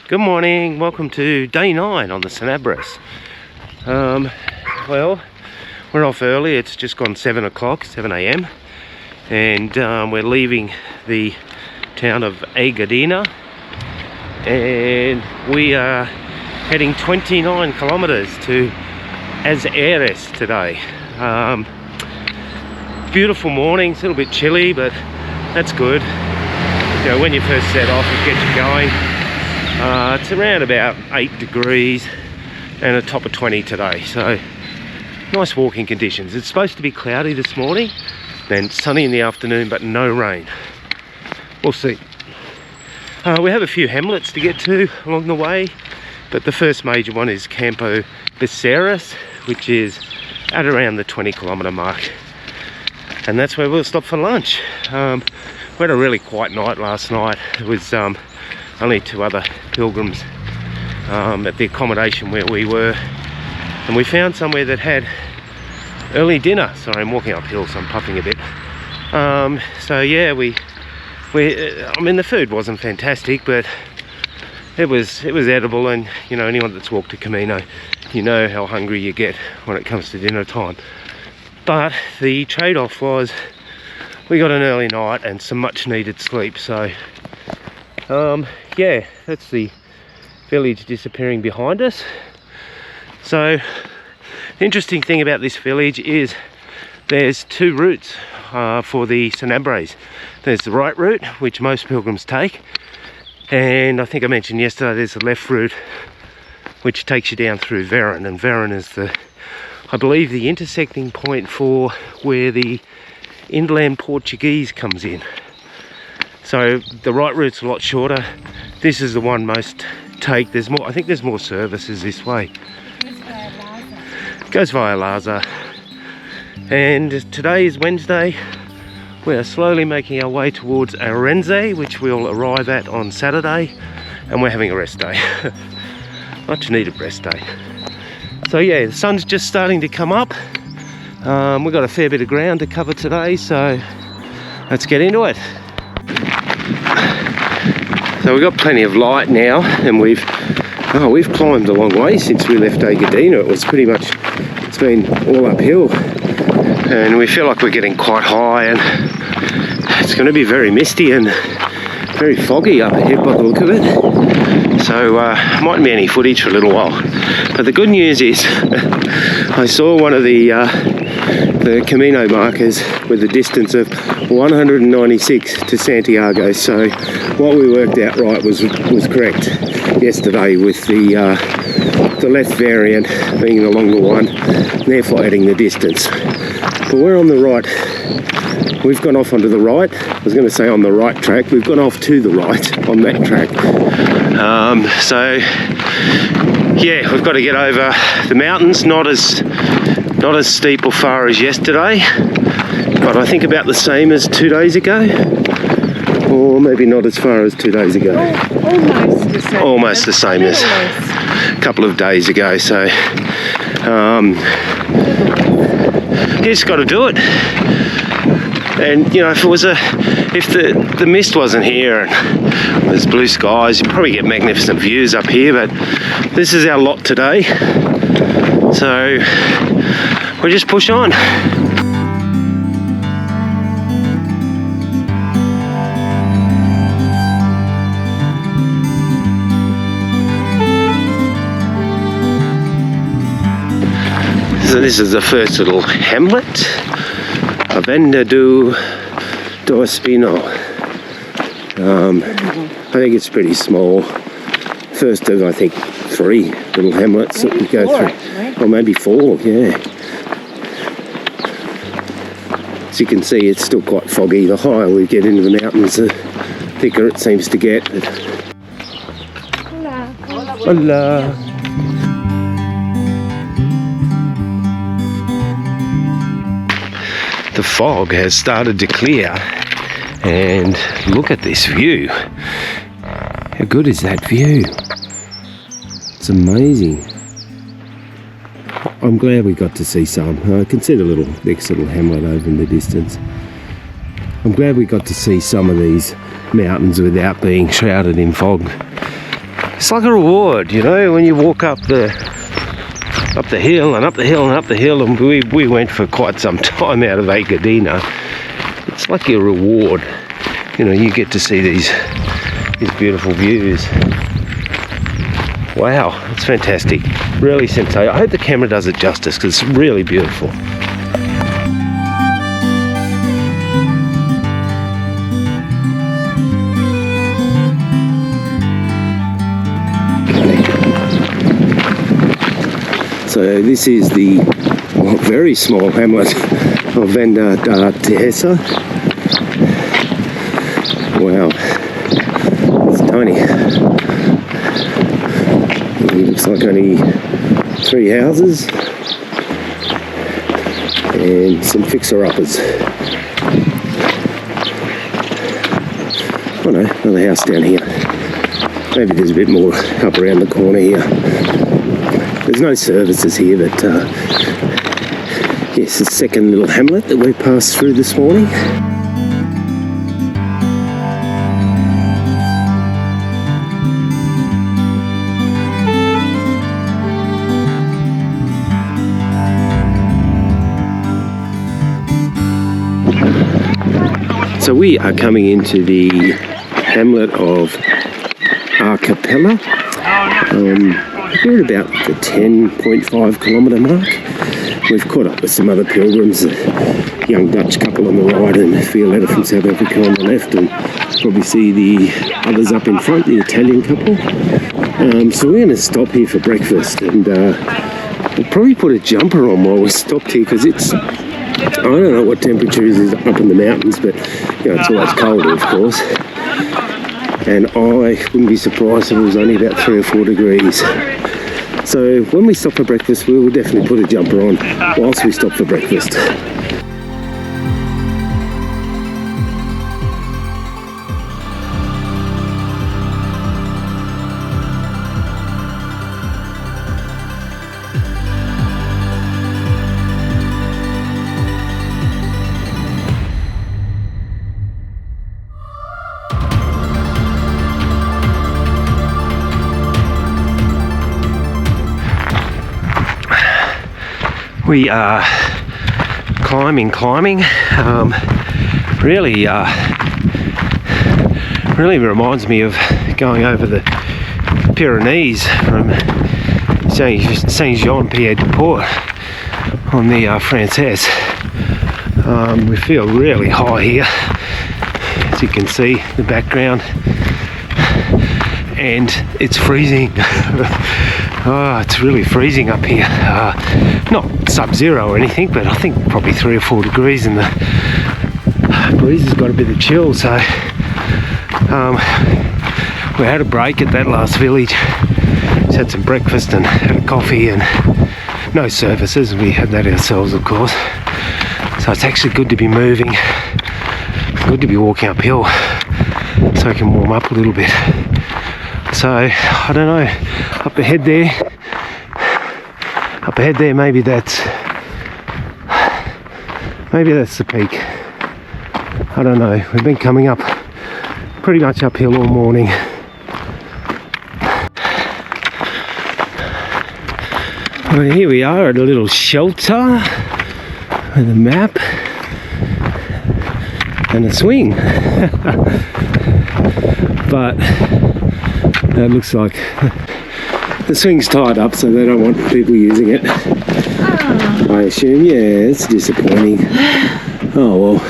Good morning, welcome to day 9 on the Sanabres. Well, we're off early, it's just gone 7 o'clock, 7 a.m. and we're leaving the town of A Gudina, and we are heading 29 kilometers to As Eiras today. Beautiful morning, it's a little bit chilly, but that's good. You know, when you first set off, it gets you going. It's around about 8 degrees and a top of 20 today, so nice walking conditions. It's supposed to be cloudy this morning, then sunny in the afternoon, but no rain. We'll see. We have a few hamlets to get to along the way, but the first major one is Campo As, which is at around the 20-kilometre mark, and that's where we'll stop for lunch. We had a really quiet night last night. It was only 2 other pilgrims at the accommodation where we were, and we found somewhere that had early dinner. Sorry, I'm walking uphill, so I'm puffing a bit. So yeah, I mean, the food wasn't fantastic, but it was edible, and you know, anyone that's walked a Camino, you know how hungry you get when it comes to dinner time. But the trade-off was we got an early night and some much needed sleep. So yeah, that's the village disappearing behind us. So the interesting thing about this village is there's 2 routes for the Sanabres. There's the right route, which most pilgrims take, and I think I mentioned yesterday there's the left route, which takes you down through Veron, and Veron is I believe the intersecting point for where the inland Portuguese comes in. So the right route's a lot shorter. This is the one most take. There's more. I think there's more services this way. It goes via Laza. And today is Wednesday. We are slowly making our way towards Arenze, which we'll arrive at on Saturday, and we're having a rest day. Much needed rest day. So yeah, the sun's just starting to come up. We've got a fair bit of ground to cover today, so let's get into it. So we've got plenty of light now, and we've climbed a long way since we left A Gudina. It was pretty much, it's been all uphill, and we feel like we're getting quite high, and it's going to be very misty and very foggy up ahead by the look of it. So mightn't be any footage for a little while. But the good news is I saw one of the Camino markers with a distance of 196 to Santiago. So what we worked out right was correct yesterday, with the left variant being the longer one, therefore adding the distance. But we're on the right. We've gone off onto the right. I was going to say on the right track. We've gone off to the right on that track. So yeah, we've got to get over the mountains. Not as steep or far as yesterday, but I think about the same as 2 days ago, or maybe not as far as 2 days ago. Almost the same. Almost the same as a couple of days ago. So you just got to do it. And you know, if the mist wasn't here and there's blue skies, you'd probably get magnificent views up here, but this is our lot today, so we just push on. So this is the first little hamlet, Granje de Moreruela. I think it's pretty small. First of, I think, 3 little hamlets that we go through. Right? Or maybe 4, yeah. As you can see, it's still quite foggy. The higher we get into the mountains, the thicker it seems to get. Hola. Hola. The fog has started to clear, and look at this view. How good is that view? It's amazing. I'm glad we got to see some. I can see the next little hamlet over in the distance. I'm glad we got to see some of these mountains without being shrouded in fog. It's like a reward, you know, when you walk up the hill and up the hill and up the hill, and we went for quite some time out of A Gudina. It's like a reward, you know. You get to see these beautiful views. Wow, it's fantastic. Really sensational. I hope the camera does it justice because it's really beautiful. So this is the very small hamlet of dehesa. Wow, it's tiny. It looks like only 3 houses and some fixer-uppers. Oh no, another house down here. Maybe there's a bit more up around the corner here. There's no services here, but yes, the second little hamlet that we passed through this morning. So we are coming into the hamlet of Archipela. We're at about the 10.5 kilometre mark. We've caught up with some other pilgrims, a young Dutch couple on the right and Violetta from South Africa on the left, and probably see the others up in front, the Italian couple. So we're going to stop here for breakfast, and we'll probably put a jumper on while we're stopped here because it's, I don't know what temperature it is up in the mountains, but you know, it's always colder, of course. And I wouldn't be surprised if it was only about 3 or 4 degrees. So when we stop for breakfast, we will definitely put a jumper on whilst we stop for breakfast. We are climbing. Really reminds me of going over the Pyrenees from Saint-Jean-Pied-de-Port on the Française. We feel really high here, as you can see in the background, and it's freezing. Oh, it's really freezing up here. Not sub-zero or anything, but I think probably 3 or 4 degrees, and the breeze has got a bit of chill. So we had a break at that last village. Just had some breakfast and had a coffee, and no services. We had that ourselves, of course. So it's actually good to be moving, good to be walking uphill, so I can warm up a little bit. So I don't know, up ahead there, maybe that's the peak. I don't know. We've been coming up pretty much uphill all morning. Well, here we are at a little shelter with a map and a swing. But it looks like the swing's tied up, so they don't want people using it. I assume, yeah, it's disappointing. Oh well.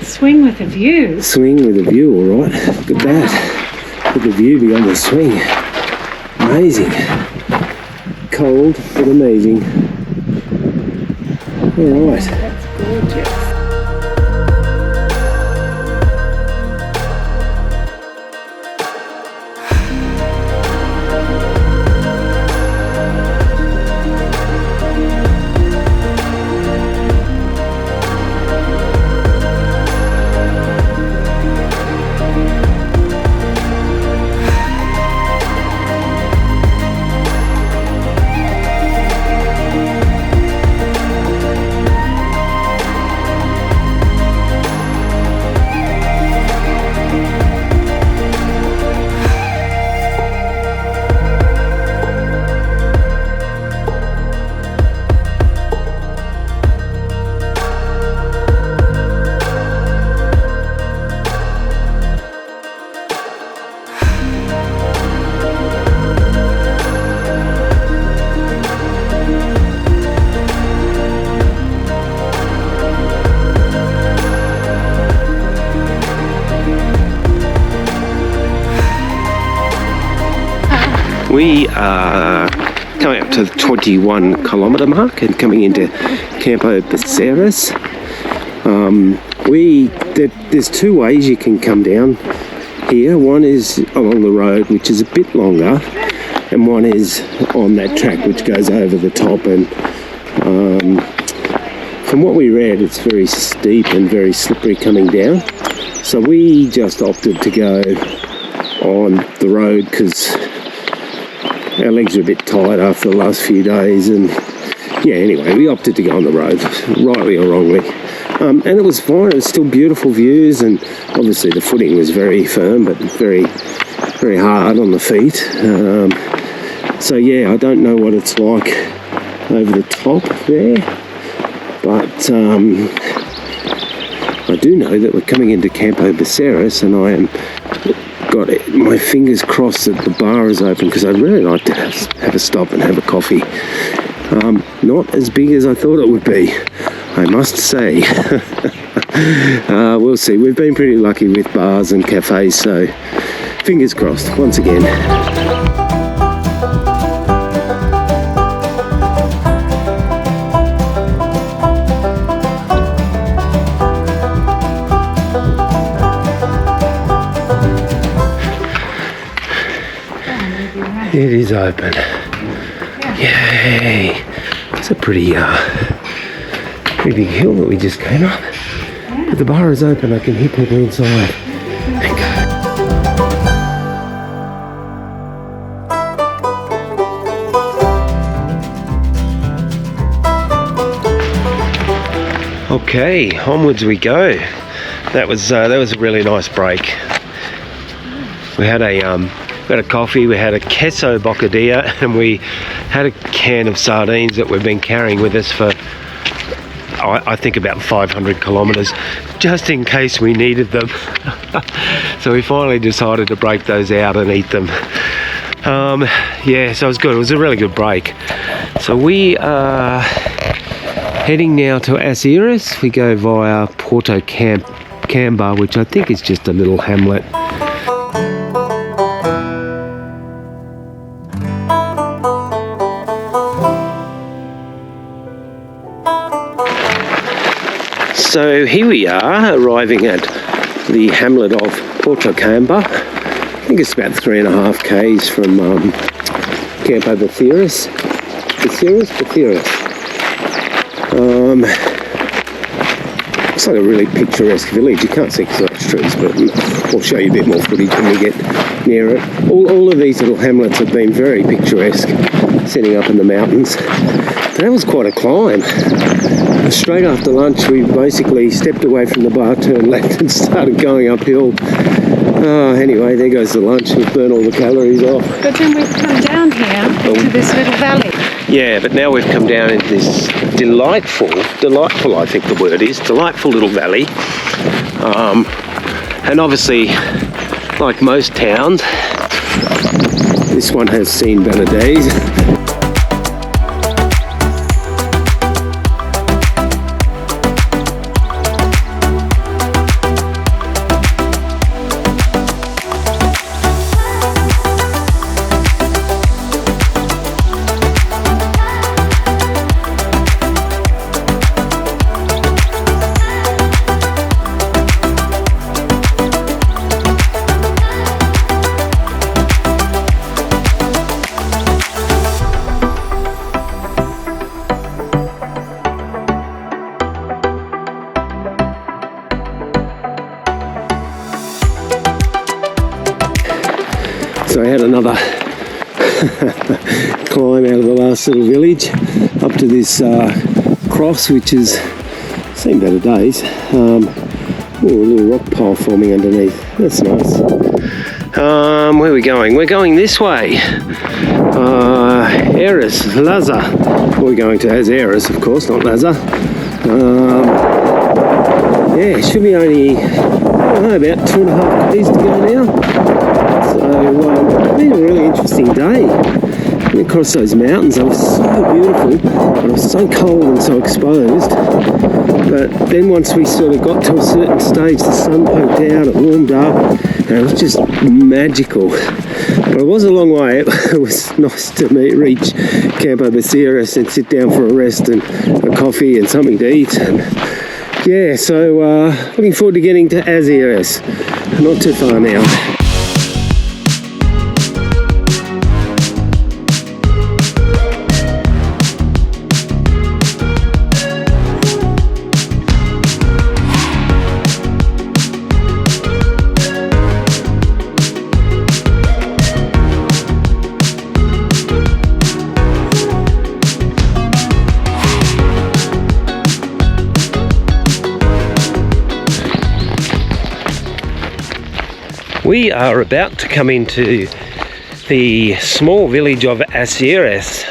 Swing with a view. Swing with a view, all right. Look at that. Look at the view beyond the swing. Amazing. Cold, but amazing. All right. That's gorgeous. We are coming up to the 21 kilometre mark and coming into Campo Beceres. There's two ways you can come down here. One is along the road, which is a bit longer, and one is on that track which goes over the top. And from what we read, it's very steep and very slippery coming down. So we just opted to go on the road because our legs are a bit tired after the last few days, and yeah, anyway, we opted to go on the road, rightly or wrongly. And it was fine. It was still beautiful views, and obviously the footing was very firm, but very, very hard on the feet. So yeah, I don't know what it's like over the top there, but I do know that we're coming into Campo Beceres, and I am got my fingers crossed that the bar is open, because I'd really like to have a stop and have a coffee. Not as big as I thought it would be, I must say. We'll see. We've been pretty lucky with bars and cafes, so fingers crossed once again. It is open. Yay! It's a pretty big hill that we just came up. But the bar is open. I can hear people inside. Okay, onwards we go. That was a really nice break. We had a coffee, we had a queso bocadilla, and we had a can of sardines that we've been carrying with us for, I think, about 500 kilometres, just in case we needed them. So we finally decided to break those out and eat them. Yeah, so it was good. It was a really good break. So we are heading now to As Eiras. We go via Porto Cambar, which I think is just a little hamlet. So here we are, arriving at the hamlet of Porto Cambar. I think it's about 3.5 k's from Campo Beceres. Looks like a really picturesque village. You can't see because of those trees, but I'll show you a bit more footage when we get near it. All of these little hamlets have been very picturesque, setting up in the mountains. That was quite a climb. Straight after lunch, we basically stepped away from the bar, turned left and started going uphill. Anyway, there goes the lunch. We've burned all the calories off. But then we've come down here into this little valley. Yeah, but now we've come down into this delightful, I think the word is, delightful little valley. And obviously, like most towns, this one has seen better days. So I had another climb out of the last little village up to this cross, which has seen better days. A little rock pile forming underneath. That's nice. Where are we going? We're going this way. Eiras, Laza. We're going to As Eiras, of course, not Laza. Yeah, it should be only about 2.5 days to go now. So it's been a really interesting day. went across those mountains. They were so beautiful, but it was so cold and so exposed. But then once we sort of got to a certain stage, the sun poked out, it warmed up, and it was just magical. But it was a long way. It was nice to reach Campo As Eiras and sit down for a rest and a coffee and something to eat. And yeah, so looking forward to getting to As Eiras. Not too far now. We are about to come into the small village of As Eiras,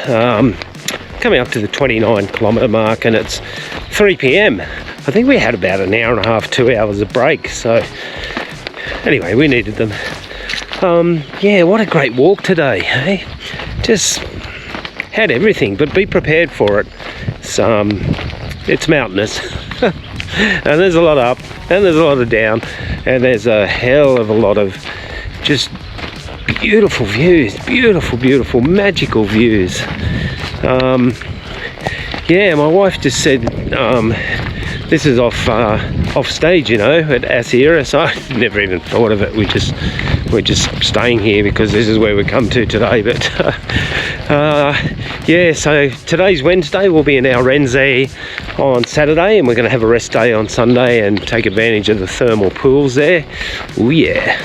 coming up to the 29-kilometre mark, and it's 3 p.m. I think we had about an hour and a half, 2 hours of break, so anyway, we needed them. Yeah, what a great walk today, eh? Just had everything, but be prepared for it. It's mountainous. And there's a lot up, and there's a lot of down, and there's a hell of a lot of just beautiful views, beautiful, magical views. Yeah, my wife just said this is off stage, you know, at As Eiras. I never even thought of it. We're just staying here because this is where we come to today. But yeah, so today's Wednesday. We'll be in Ourense on Saturday, and we're going to have a rest day on Sunday and take advantage of the thermal pools there. Oh yeah.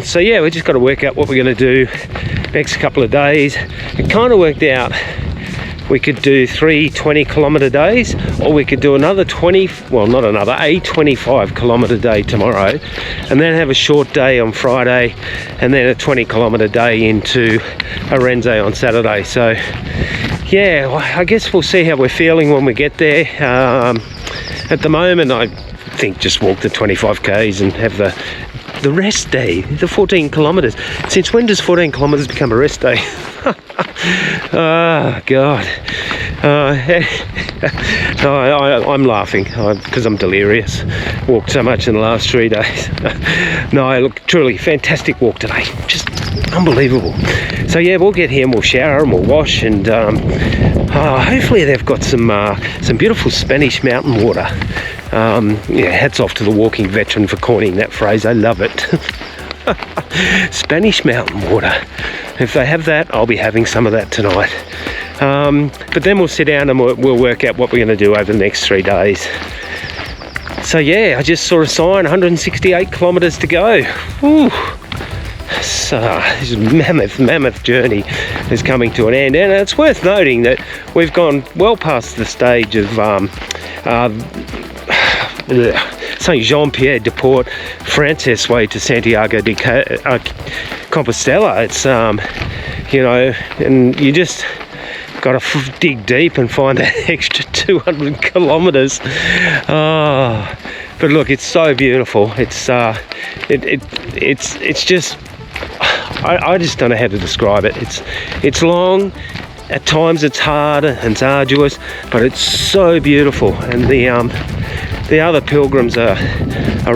So yeah, we just got to work out what we're going to do next couple of days. It kind of worked out. We could do 3 20-kilometre days, or we could do another 25-kilometre day tomorrow, and then have a short day on Friday, and then a 20-kilometre day into Ourense on Saturday. So yeah, I guess we'll see how we're feeling when we get there. At the moment, I think just walk the 25 k's and have the rest day, the 14 kilometres. Since when does 14 kilometres become a rest day? Oh God. I'm laughing because I'm delirious. Walked so much in the last 3 days. No, look, truly fantastic walk today. Just unbelievable. So yeah, we'll get here and we'll shower and we'll wash, and hopefully they've got some beautiful Spanish mountain water. Yeah, hats off to the walking veteran for coining that phrase. I love it. Spanish mountain water. If they have that, I'll be having some of that tonight. But then we'll sit down and we'll work out what we're going to do over the next 3 days. So yeah, I just saw a sign, 168 kilometres to go. Woo. So this mammoth journey is coming to an end, and it's worth noting that we've gone well past the stage of Saint Jean-Pierre de Port Frances way to Santiago de Compestela. It's you know, and you just got to dig deep and find that extra 200 kilometres. Oh, but look, it's so beautiful. It's just, I just don't know how to describe it. It's long. At times it's hard and it's arduous, but it's so beautiful. And the other pilgrims are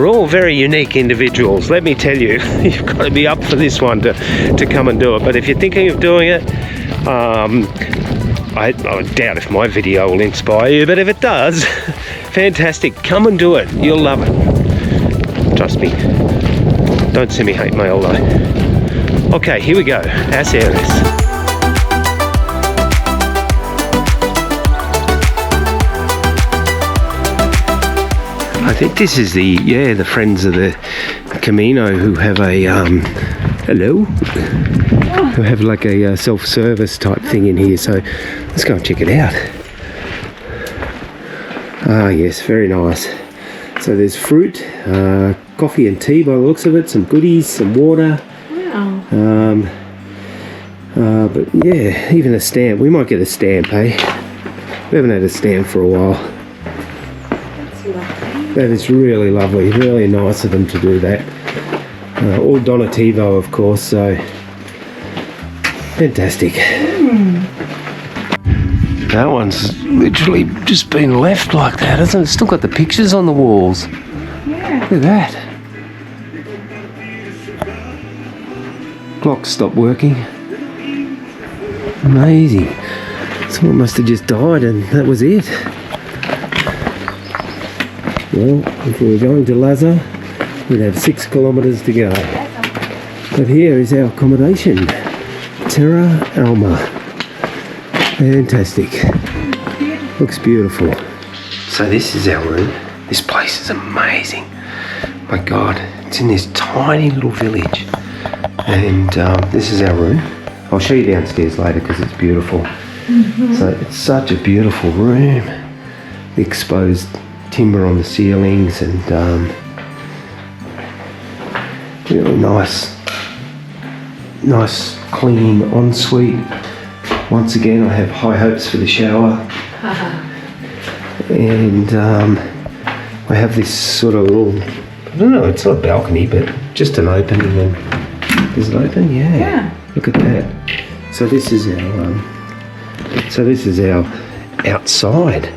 all very unique individuals. Let me tell you, you've got to be up for this one to come and do it. But if you're thinking of doing it, I doubt if my video will inspire you, but if it does, fantastic. Come and do it. You'll love it. Trust me. Don't send me hate mail though. Okay, here we go. As Eiras. I think this is the friends of the Camino who have a who have like a self-service type thing in here. So let's go and check it out. Ah yes, very nice. So there's fruit, coffee and tea by the looks of it, some goodies, some water. Wow. But yeah, even a stamp. We might get a stamp, eh? We haven't had a stamp for a while. That is really lovely, really nice of them to do that. All Donativo, of course, so Fantastic. That one's literally just been left like that, hasn't it? It's still got the pictures on the walls. Yeah. Look at that. Clock stopped working. Amazing. Someone must have just died and that was it. Well, if we were going to Laza, we'd have 6 kilometres to go. But here is our accommodation. Terra Alma. Fantastic. Looks beautiful. So this is our room. This place is amazing. My God, it's in this tiny little village. And this is our room. I'll show you downstairs later because it's beautiful. So it's such a beautiful room. The exposed timber on the ceilings and really nice clean ensuite. Once again, I have high hopes for the shower. And I have this sort of little, I don't know, it's not a balcony, but just an opening. And is it open? Yeah. Look at that. So this is our outside.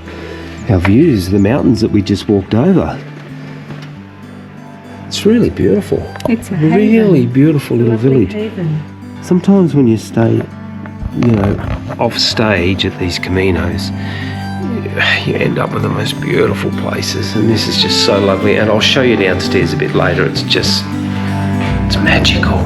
Our views, the mountains that we just walked over. It's really beautiful. It's a really beautiful little village. Haven. Sometimes when you stay, off stage at these caminos, you end up with the most beautiful places, and this is just so lovely. And I'll show you downstairs a bit later. It's magical.